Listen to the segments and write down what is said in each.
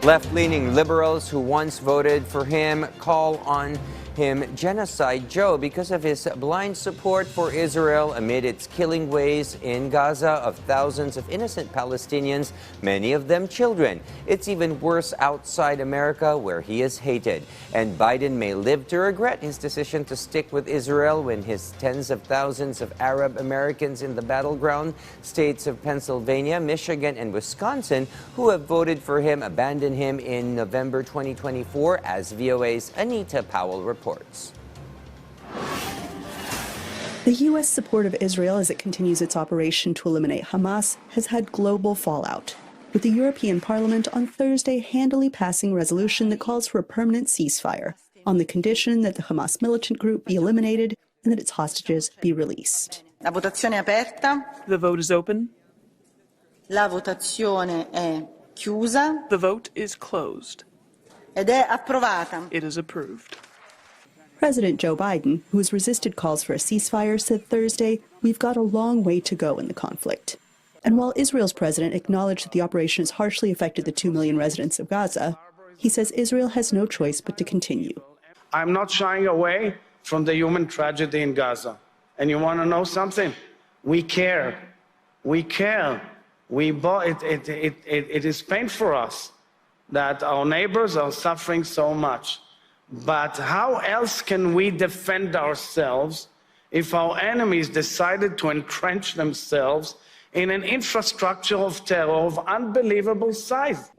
Left-leaning liberals who once voted for him call on him Genocide Joe because of his blind support for Israel amid its killing ways in Gaza of thousands of innocent Palestinians, many of them children. It's even worse outside America, where he is hated. And Biden may live to regret his decision to stick with Israel when his tens of thousands of Arab Americans in the battleground states of Pennsylvania, Michigan, and Wisconsin who have voted for him abandoned him in November 2024, as VOA's Anita Powell reports. The U.S. support of Israel as it continues its operation to eliminate Hamas has had global fallout, with the European Parliament on Thursday handily passing a resolution that calls for a permanent ceasefire on the condition that the Hamas militant group be eliminated and that its hostages be released. La votazione è aperta. The vote is open. La votazione è chiusa. The vote is closed. Ed è approvata. It is approved. President Joe Biden, who has resisted calls for a ceasefire, said Thursday, "We've got a long way to go in the conflict." And while Israel's president acknowledged that the operation has harshly affected the 2 million residents of Gaza, he says Israel has no choice but to continue. I'm not shying away from the human tragedy in Gaza. And you want to know something? We care. We care. It is painful for us that our neighbors are suffering so much. But how else can we defend ourselves if our enemies decided to entrench themselves in an infrastructure of terror of unbelievable size?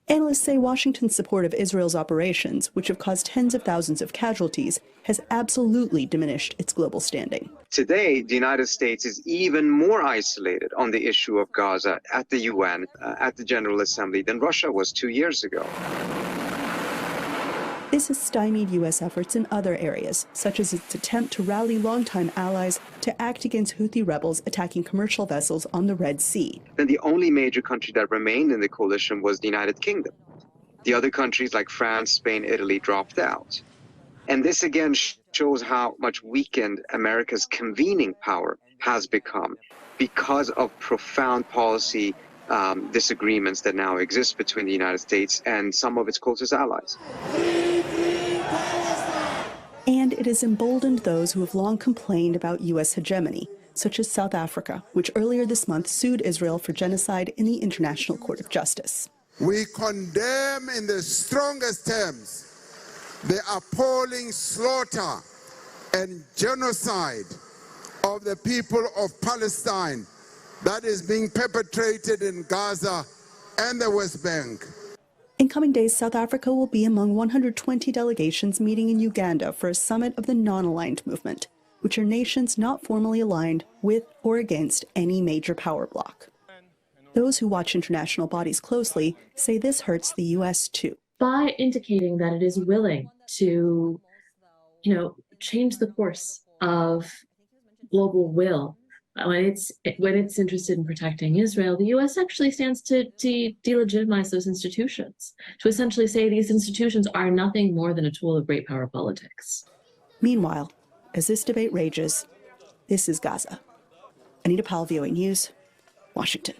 Analysts say Washington's support of Israel's operations, which have caused tens of thousands of casualties, has absolutely diminished its global standing. Today, the United States is even more isolated on the issue of Gaza at the UN, at the General Assembly, than Russia was 2 years ago. This has stymied U.S. efforts in other areas, such as its attempt to rally longtime allies to act against Houthi rebels attacking commercial vessels on the Red Sea. Then the only major country that remained in the coalition was the United Kingdom. The other countries like France, Spain, Italy dropped out. And this again shows how much weakened America's convening power has become because of profound policy disagreements that now exist between the United States and some of its closest allies. And it has emboldened those who have long complained about U.S. hegemony, such as South Africa, which earlier this month sued Israel for genocide in the International Court of Justice. We condemn in the strongest terms the appalling slaughter and genocide of the people of Palestine that is being perpetrated in Gaza and the West Bank. In coming days, South Africa will be among 120 delegations meeting in Uganda for a summit of the non-aligned movement, which are nations not formally aligned with or against any major power bloc. Those who watch international bodies closely say this hurts the U.S. too. By indicating that it is willing to, change the course of global will, when it's interested in protecting Israel, the U.S. actually stands to delegitimize those institutions, to essentially say these institutions are nothing more than a tool of great power politics. Meanwhile, as this debate rages, this is Gaza. Anita Powell, VOA News, Washington.